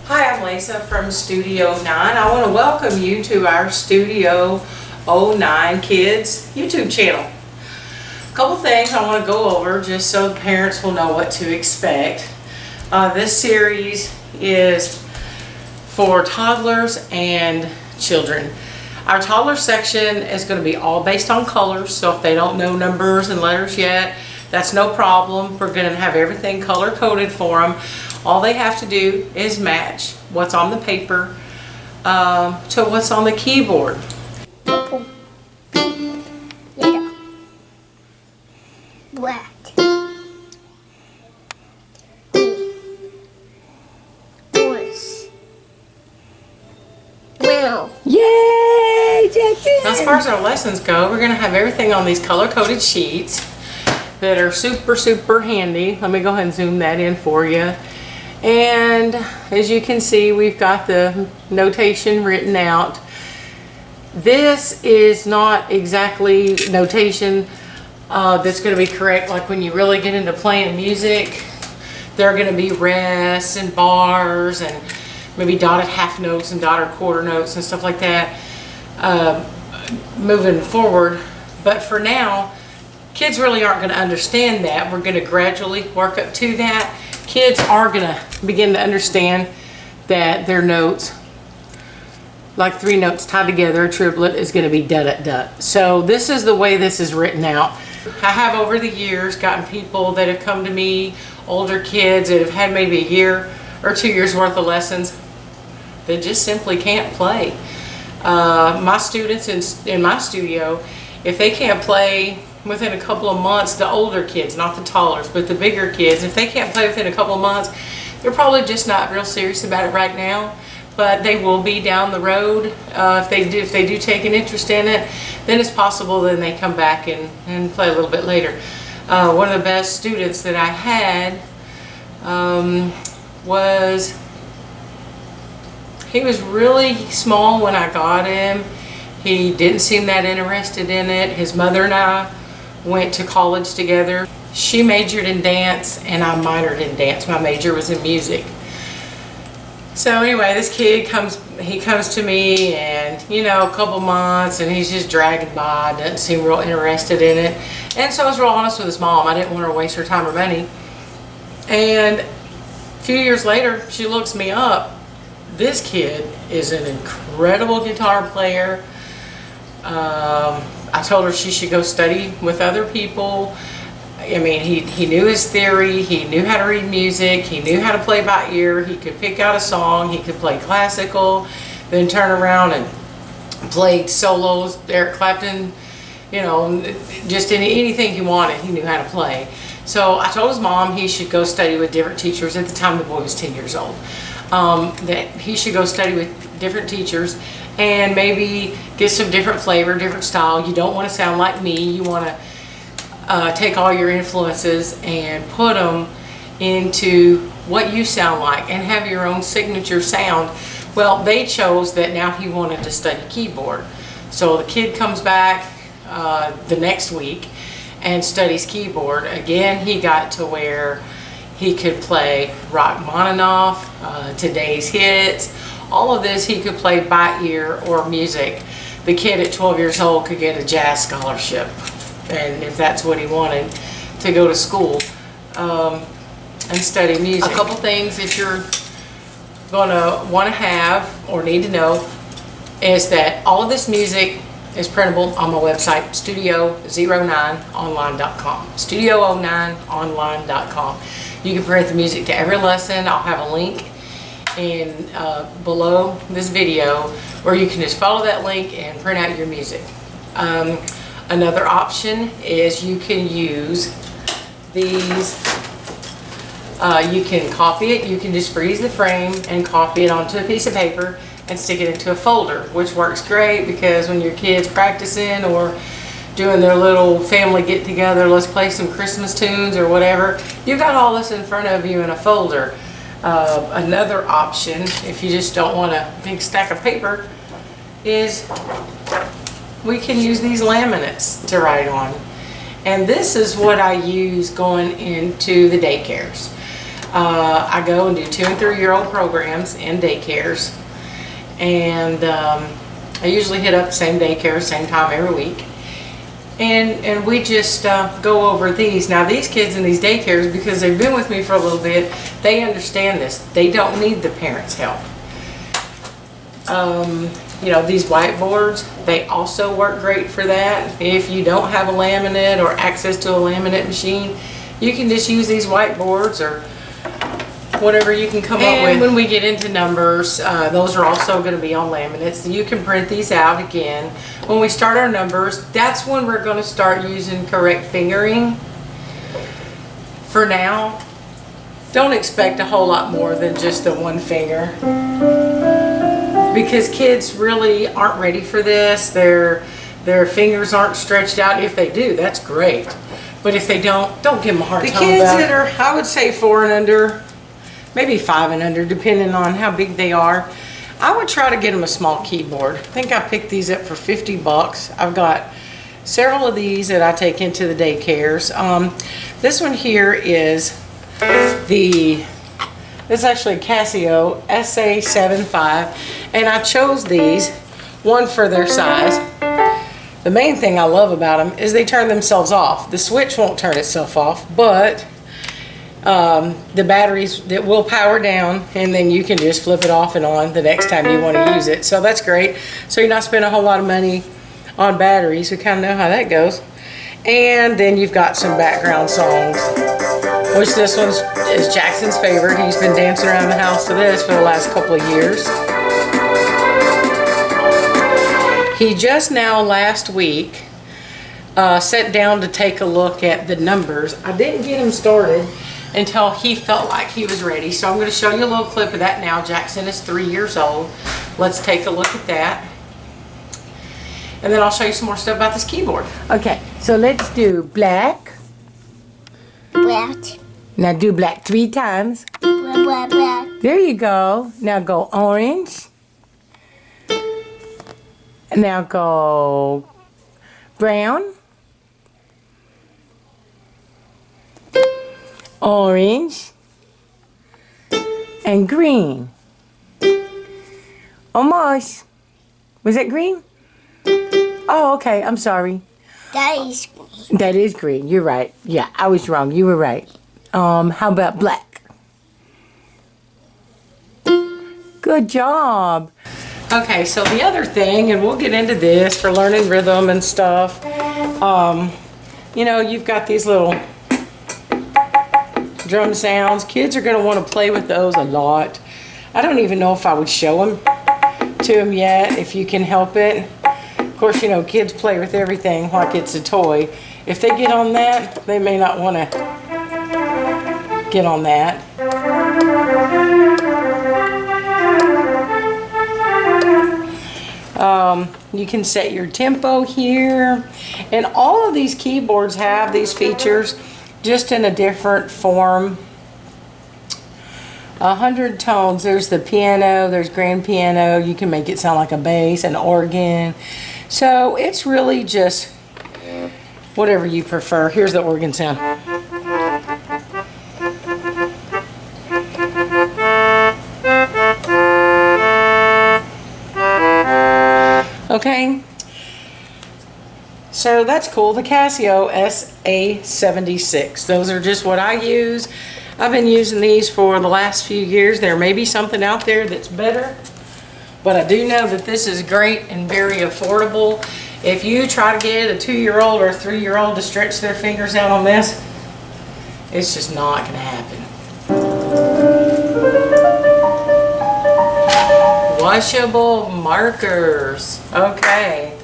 Hi, I'm Lisa from Studio 9. I want to welcome you to our Studio 09 Kids YouTube channel. A couple things I want to go over just so the parents will know what to expect. This series is for toddlers and children. Our toddler section is going to be all based on colors, so if they don't know numbers and letters yet, that's no problem. We're going to have everything color coded for them. All they have to do is match what's on the paper to what's on the keyboard. Purple, pink, yellow, black, orange, brown. Yay, Jackson! Now, as far as our lessons go, we're going to have everything on these color-coded sheets that are super handy. Let me go ahead and zoom that in for you. And as you can see, we've got the notation written out. This is not exactly notation that's going to be correct. Like when you really get into playing music, there are going to be rests and bars and maybe dotted half notes and dotted quarter notes and stuff like that moving forward. But for now, kids really aren't going to understand that. We're going to gradually work up to that. Kids are going to begin to understand that their notes, like three notes tied together, a triplet, is going to be da-da-da. So this is the way this is written out. I have over the years gotten people that have come to me, older kids that have had maybe a year or 2 years worth of lessons that just simply can't play. My students in my studio, if they can't play within a couple of months, the older kids, not the toddlers, but the bigger kids, if they can't play within a couple of months, they're probably just not real serious about it right now, but they will be down the road. If they do take an interest in it, then it's possible then they come back and play a little bit later. One of the best students that I had he was really small when I got him. He didn't seem that interested in it. His mother and I went to college together. She majored in dance and I minored in dance. My major was in music. So anyway, this kid comes to me and, a couple months and he's just dragging by, doesn't seem real interested in it. And so I was real honest with his mom. I didn't want her to waste her time or money. And a few years later, she looks me up. This kid is an incredible guitar player. I told her she should go study with other people. I mean, he knew his theory, he knew how to read music, he knew how to play by ear, he could pick out a song, he could play classical, then turn around and play solos, Eric Clapton, just anything he wanted, he knew how to play. So I told his mom he should go study with different teachers. At the time the boy was 10 years old. That he should go study with different teachers and maybe get some different flavor, different style. You don't want to sound like me. You want to take all your influences and put them into what you sound like and have your own signature sound. Well, they chose that now he wanted to study keyboard. So the kid comes back the next week and studies keyboard. Again, he got to where he could play Rachmaninoff, today's hits. All of this he could play by ear or music. The kid at 12 years old could get a jazz scholarship, and if that's what he wanted, to go to school and study music. A couple things that you're going to want to have or need to know is that all of this music is printable on my website, studio09online.com. studio09online.com. You can print the music to every lesson. I'll have a link below this video where you can just follow that link and print out your music. Another option is you can use these. You can copy it. You can just freeze the frame and copy it onto a piece of paper and stick it into a folder, which works great because when your kids practicing or doing their little family get together, let's play some Christmas tunes or whatever, you've got all this in front of you in a folder. Another option, if you just don't want a big stack of paper, is we can use these laminates to write on. And this is what I use going into the daycares. I go and do 2 and 3-year-old programs in daycares. And I usually hit up the same daycare, same time every week. And we just go over these. Now these kids in these daycares, because they've been with me for a little bit, they understand this. They don't need the parents' help. You know, these whiteboards, they also work great for that. If you don't have a laminate or access to a laminate machine, you can just use these whiteboards or whatever you can come up with. When we get into numbers, those are also going to be on laminates. You can print these out again. When we start our numbers, that's when we're going to start using correct fingering. For now, don't expect a whole lot more than just the one finger, because kids really aren't ready for this. Their fingers aren't stretched out. If they do, that's great. But if they don't give them a hard time. The kids that are, I would say 4 and under, maybe 5 and under, depending on how big they are, I would try to get them a small keyboard. I think I picked these up for 50 bucks. I've got several of these that I take into the daycares. This one here is it's actually a Casio SA75, and I chose these, one for their size. The main thing I love about them is they turn themselves off. The switch won't turn itself off, but the batteries, that will power down, and then you can just flip it off and on the next time you want to use it. So that's great. So you're not spending a whole lot of money on batteries. We kind of know how that goes. And then you've got some background songs, which this one is Jackson's favorite. He's been dancing around the house to this for the last couple of years. He just now last week sat down to take a look at the numbers. I didn't get him started until he felt like he was ready. So I'm going to show you a little clip of that now. Jackson is 3 years old. Let's take a look at that. And then I'll show you some more stuff about this keyboard. Okay, so let's do black. Black. Now do black 3 times. Black. There you go. Now go orange. Now go brown. Orange. And green. Almost. Was that green? Oh, okay. I'm sorry. That is green. That is green. You're right. Yeah, I was wrong. You were right. How about black? Good job. Okay, so the other thing, and we'll get into this for learning rhythm and stuff. You know, you've got these little drum sounds. Kids are going to want to play with those a lot. I don't even know if I would show them to them yet, if you can help it. Of course, you know, kids play with everything like it's a toy. If they get on that, they may not want to get on that. You can set your tempo here. And all of these keyboards have these features, just in a different form. 100 tones. There's the piano, there's grand piano. You can make it sound like a bass, an organ. So it's really just whatever you prefer. Here's the organ sound. Okay, so that's cool. The Casio SA76. Those are just what I use. I've been using these for the last few years. There may be something out there that's better, but I do know that this is great and very affordable. If you try to get a 2-year-old or a 3-year-old to stretch their fingers out on this, it's just not going to happen. Washable markers. Okay.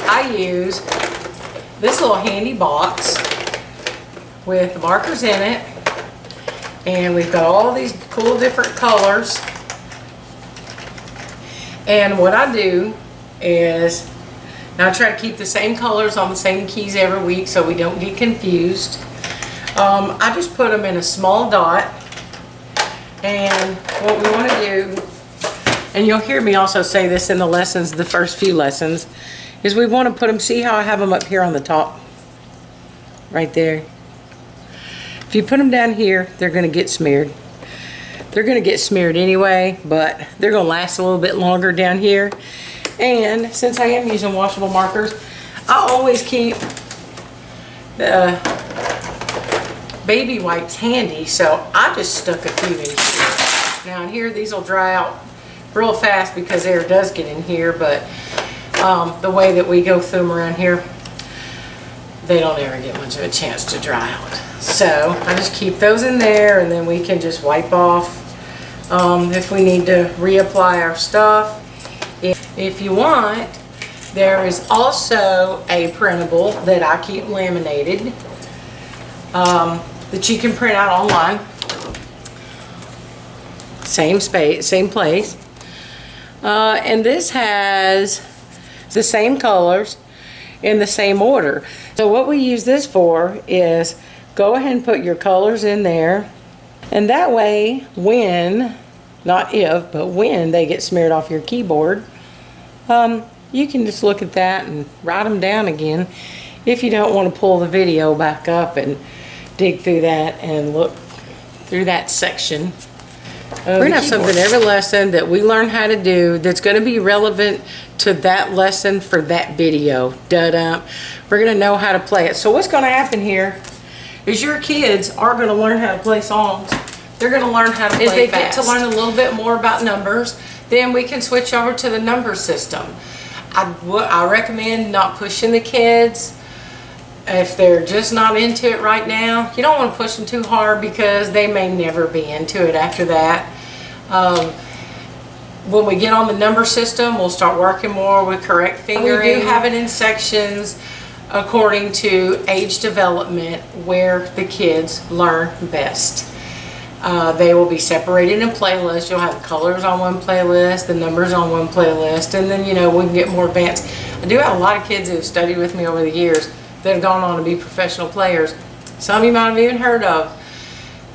I use this little handy box with markers in it. And we've got all these cool different colors. And what I do is, now I try to keep the same colors on the same keys every week so we don't get confused. I just put them in a small dot. And what we want to do, and you'll hear me also say this in the lessons, the first few lessons, is we want to put them, see how I have them up here on the top? Right there. If you put them down here, they're going to get smeared. They're going to get smeared anyway, but they're going to last a little bit longer down here. And since I am using washable markers, I always keep the baby wipes handy, so I just stuck a few in here. Now in here, these will dry out real fast because air does get in here, but the way that we go through them around here, they don't ever get much of a chance to dry out. So I just keep those in there, and then we can just wipe off if we need to reapply our stuff. If you want, there is also a printable that I keep laminated that you can print out online. Same space, same place. And this has the same colors in the same order. So what we use this for is go ahead and put your colors in there, and that way when, not if, but when they get smeared off your keyboard, you can just look at that and write them down again if you don't want to pull the video back up and dig through that and look through that section. We're going to have something every lesson that we learn how to do that's going to be relevant to that lesson for that video. Da-da. We're going to know how to play it. So what's going to happen here is your kids are going to learn how to play songs. They're going to learn how to play fast. As they get to learn a little bit more about numbers, then we can switch over to the number system. I recommend not pushing the kids. If they're just not into it right now, you don't want to push them too hard because they may never be into it after that. When we get on the number system, we'll start working more with correct fingering. We do have it in sections according to age development where the kids learn best. They will be separated in playlists. You'll have colors on one playlist, the numbers on one playlist, and then, you know, we can get more advanced. I do have a lot of kids who have studied with me over the years that have gone on to be professional players. Some you might have even heard of,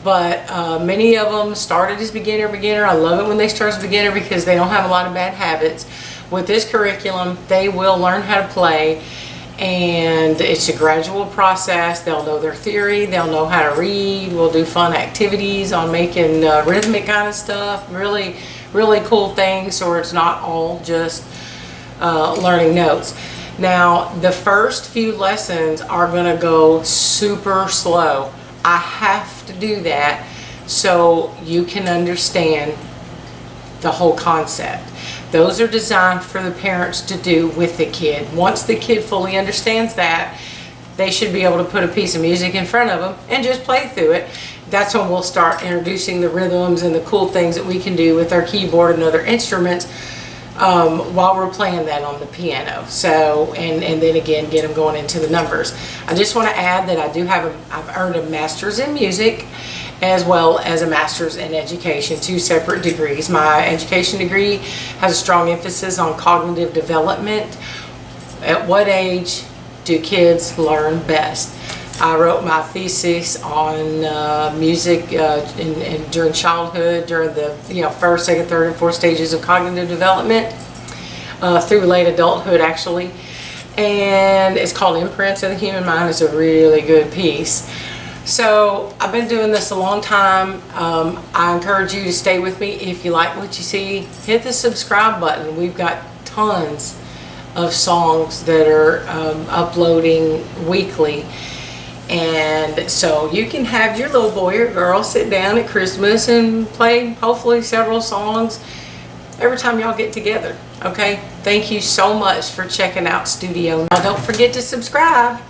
but many of them started as beginner. I love it when they start as beginner because they don't have a lot of bad habits. With this curriculum, they will learn how to play, and it's a gradual process. They'll know their theory, they'll know how to read. We'll do fun activities on making rhythmic kind of stuff, really, really cool things, so it's not all just learning notes. Now, the first few lessons are going to go super slow. I have to do that so you can understand the whole concept. Those are designed for the parents to do with the kid. Once the kid fully understands that, they should be able to put a piece of music in front of them and just play through it. That's when we'll start introducing the rhythms and the cool things that we can do with our keyboard and other instruments while we're playing that on the piano. So, and then again, get them going into the numbers. I just want to add that I do have I've earned a master's in music as well as a master's in education, 2 separate degrees. My education degree has a strong emphasis on cognitive development. At what age do kids learn best? I wrote my thesis on music during childhood, during the first, second, third, and fourth stages of cognitive development, through late adulthood actually. And it's called Imprints of the Human Mind. It's a really good piece. So I've been doing this a long time. I encourage you to stay with me. If you like what you see, hit the subscribe button. We've got tons of songs that are uploading weekly. And so you can have your little boy or girl sit down at Christmas and play hopefully several songs every time y'all get together. Okay? Thank you so much for checking out Studio. Now don't forget to subscribe.